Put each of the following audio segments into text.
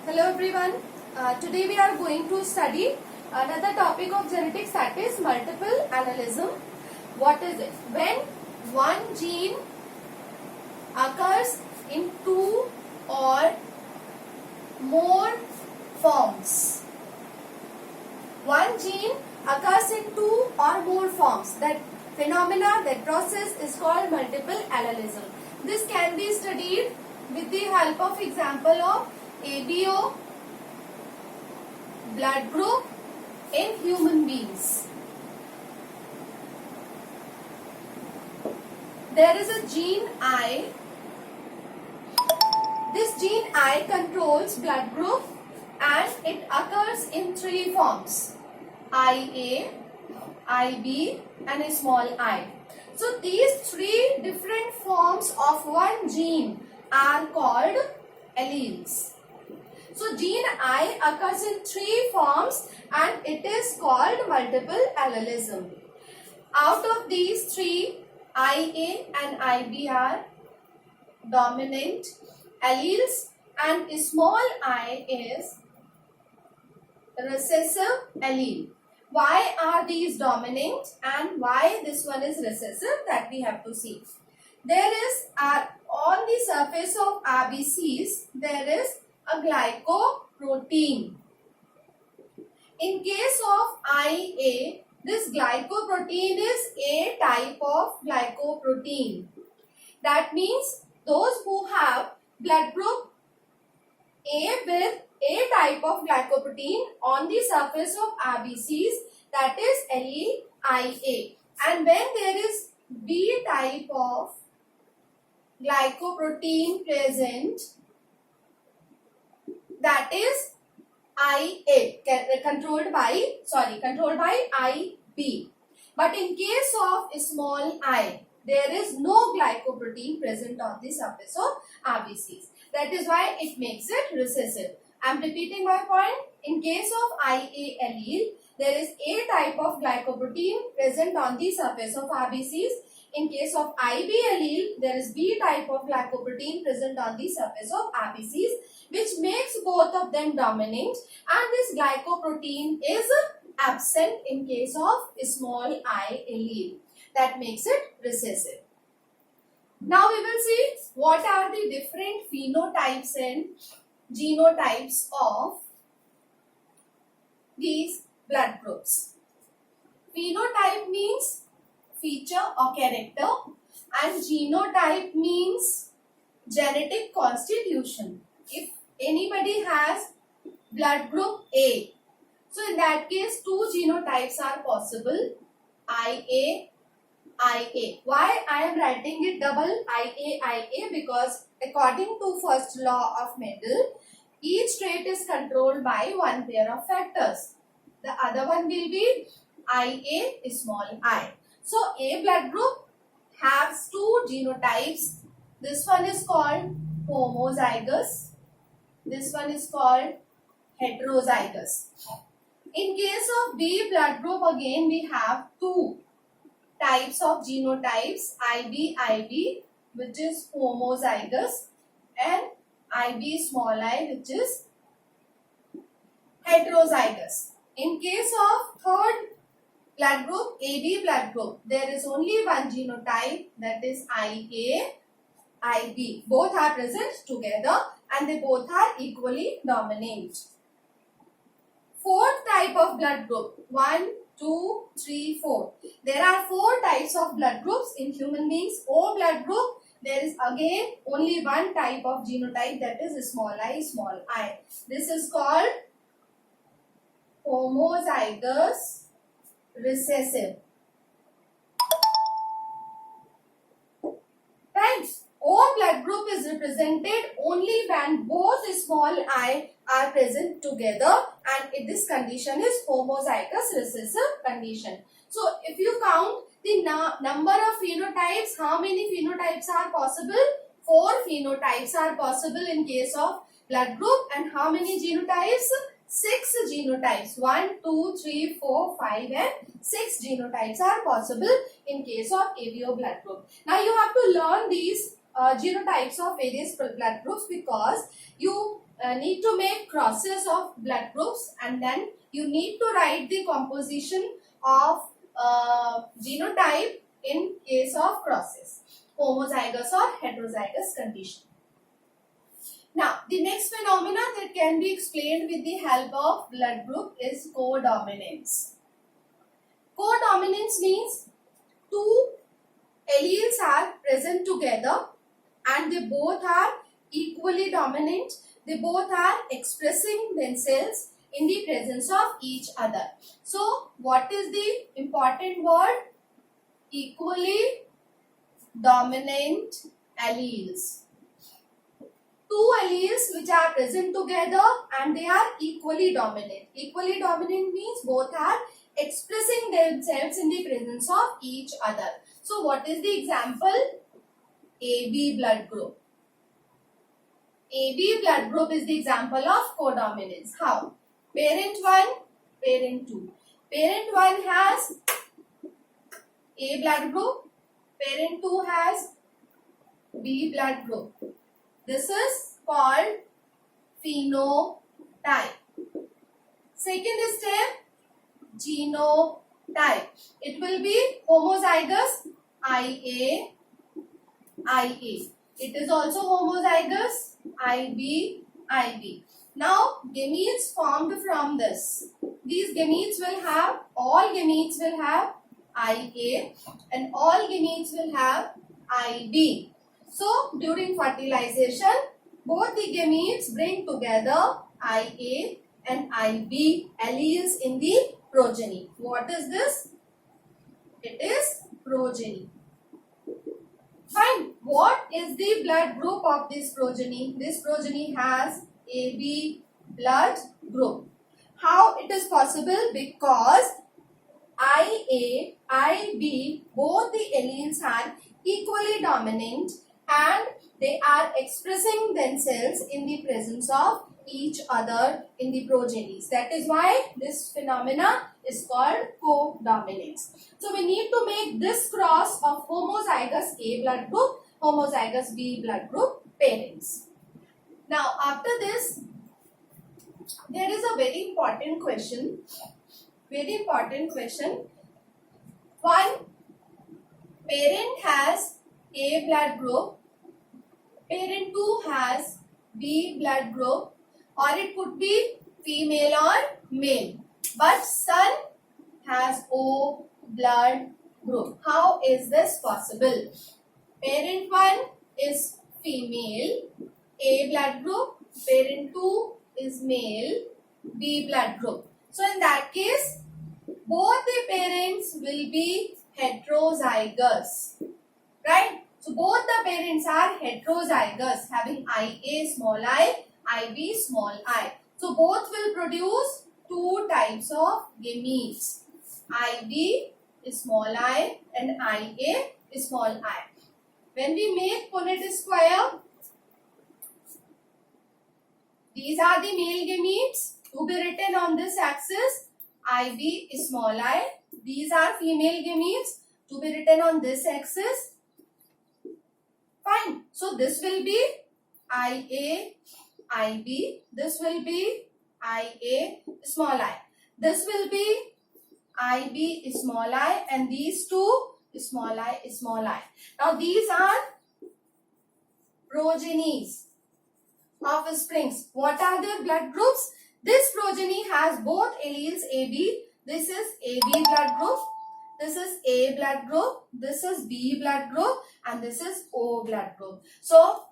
Hello everyone. Today we are going to study another topic of genetics, that is multiple allelism. What is it? When one gene occurs in two or more forms. One gene occurs in two or more forms. That phenomena, that process is called multiple allelism. This can be studied with the help of example of ABO blood group in human beings. There is a gene I. This gene I controls blood group and it occurs in three forms: IA, IB and a small I. So these three different forms of one gene are called alleles. So gene I occurs in three forms and it is called multiple allelism. Out of these three, IA and IB are dominant alleles and small I is recessive allele. Why are these dominant and why this one is recessive, that we have to see. There is on the surface of RBCs, there is a glycoprotein. In case of IA, this glycoprotein is A type of glycoprotein. That means those who have blood group A with A type of glycoprotein on the surface of RBCs, that is allele IA. And when there is B type of glycoprotein present, that is IA, controlled by IB. But in case of small I, there is no glycoprotein present on the surface of RBCs. That is why it makes it recessive. I am repeating my point. In case of IA allele, there is A type of glycoprotein present on the surface of RBCs. In case of IB allele, there is B type of glycoprotein present on the surface of RBCs, which makes both of them dominant, and this glycoprotein is absent in case of small I allele. That makes it recessive. Now we will see what are the different phenotypes and genotypes of these blood groups. Phenotype means feature or character and genotype means genetic constitution. If anybody has blood group A, so in that case two genotypes are possible, IA, IA. Why I am writing it double IA, IA? Because according to first law of Mendel, each trait is controlled by one pair of factors. The other one will be IA, small I. So A blood group has two genotypes. This one is called homozygous. This one is called heterozygous. In case of B blood group, again we have two types of genotypes, IB, which is homozygous, and IB small I, which is heterozygous. In case of third blood group, AB blood group, there is only one genotype, that is IA, IB. Both are present together and they both are equally dominant. Fourth type of blood group, 1, 2, 3, 4. There are four types of blood groups in human beings. O blood group, there is again only one type of genotype, that is small I. This is called homozygous recessive. Right? O blood group is represented only when both small I are present together, and this condition is homozygous recessive condition. So if you count the number of phenotypes, how many phenotypes are possible? 4 phenotypes are possible in case of blood group, and how many genotypes? 6 genotypes. 1, 2, 3, 4, 5 and 6 genotypes are possible in case of ABO blood group. Now you have to learn these genotypes of various blood groups because you need to make crosses of blood groups and then you need to write the composition of genotype in case of crosses, homozygous or heterozygous condition. Now, the next phenomena that can be explained with the help of blood group is codominance. Codominance means two alleles are present together and they both are equally dominant. They both are expressing themselves in the presence of each other. So, what is the important word? Equally dominant alleles. Two alleles which are present together and they are equally dominant. Equally dominant means both are expressing themselves in the presence of each other. So, what is the example? AB blood group. AB blood group is the example of codominance. How? Parent 1, parent 2. Parent 1 has A blood group. Parent 2 has B blood group. This is called phenotype. Second step, genotype. It will be homozygous IA, IA. It is also homozygous IB, IB. Now, gametes formed from this. These gametes will have, all gametes will have IA and all gametes will have IB. So, during fertilization, both the gametes bring together IA and IB alleles in the progeny. What is this? It is progeny. Fine. What is the blood group of this progeny? This progeny has AB blood group. How it is possible? Because IA, IB, both the alleles are equally dominant and they are expressing themselves in the presence of each other in the progenies. That is why this phenomena is called codominance. So we need to make this cross of homozygous A blood group, homozygous B blood group parents. Now after this, there is a very important question. One, parent has A blood group, parent 2 has B blood group, or it could be female or male, but son has O blood group. How is this possible? Parent 1 is female, A blood group, parent 2 is male, B blood group. So in that case, both the parents will be heterozygous, right? So both the parents are heterozygous, having IA small I, IB small I. So both will produce two types of gametes. IB is small I and IA is small I. When we make Punnett square, these are the male gametes to be written on this axis. IB is small I. These are female gametes to be written on this axis. Fine. So this will be IA, IB. This will be IA small I. This will be IB small I and these two small I small I. Now these are progenies of springs. What are their blood groups? This progeny has both alleles AB. This is AB blood group. This is A blood group. This is B blood group. And this is O blood group. So,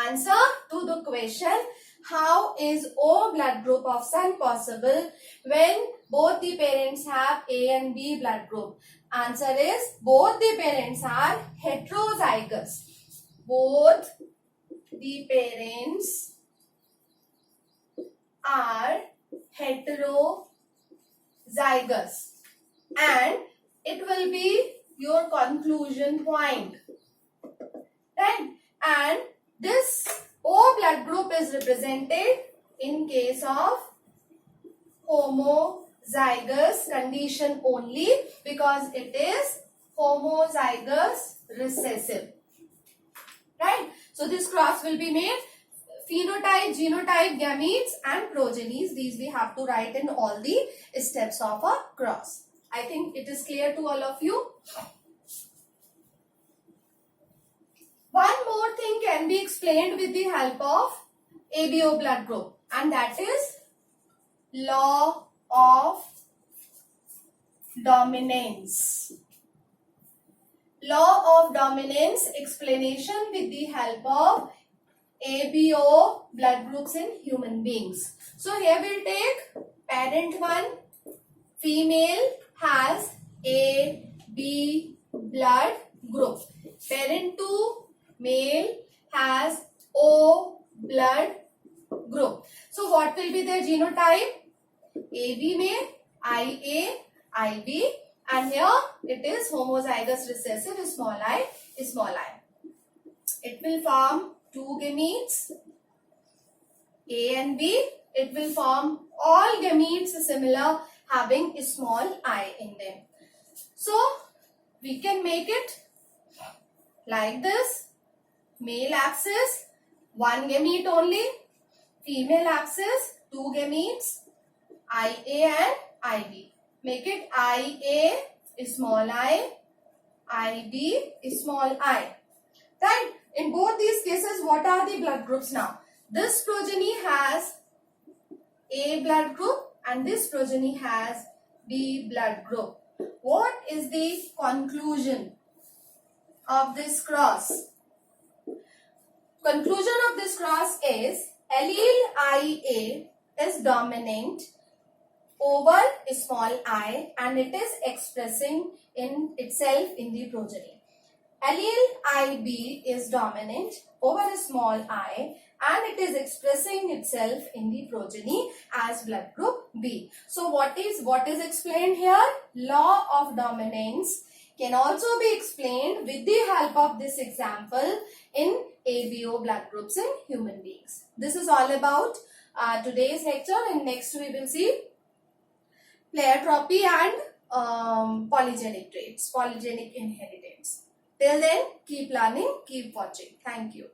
answer to the question, how is O blood group of son possible when both the parents have A and B blood group? Answer is, both the parents are heterozygous. Both the parents are heterozygous, and it will be your conclusion point, right? And this O blood group is represented in case of homozygous condition only, because it is homozygous recessive, right? So this cross will be made. Phenotype, genotype, gametes and progenies. These we have to write in all the steps of a cross. I think it is clear to all of you. One more thing can be explained with the help of ABO blood group, and that is law of dominance. Law of dominance explanation with the help of ABO blood groups in human beings. So here we'll take parent 1, female, has AB blood group. Parent 2, male, has O blood group. So what will be their genotype? AB male, IA, IB, and here it is homozygous recessive, small I, small I. It will form two gametes, A and B. It will form all gametes similar, having a small I in them. So we can make it like this. Male axis, one gamete only. Female axis, two gametes, IA and IB. Make it IA small I, IB small I. Right? In both these cases, what are the blood groups now? This progeny has A blood group and this progeny has B blood group. What is the conclusion of this cross? Conclusion of this cross is allele IA is dominant over small I and it is expressing in itself in the progeny. Allele IB is dominant over small I and it is expressing itself in the progeny as blood group B. So what is explained here? Law of dominance can also be explained with the help of this example in ABO blood groups in human beings. This is all about today's lecture. In next we will see pleiotropy and polygenic traits, polygenic inheritance. Till then, keep learning, keep watching. Thank you.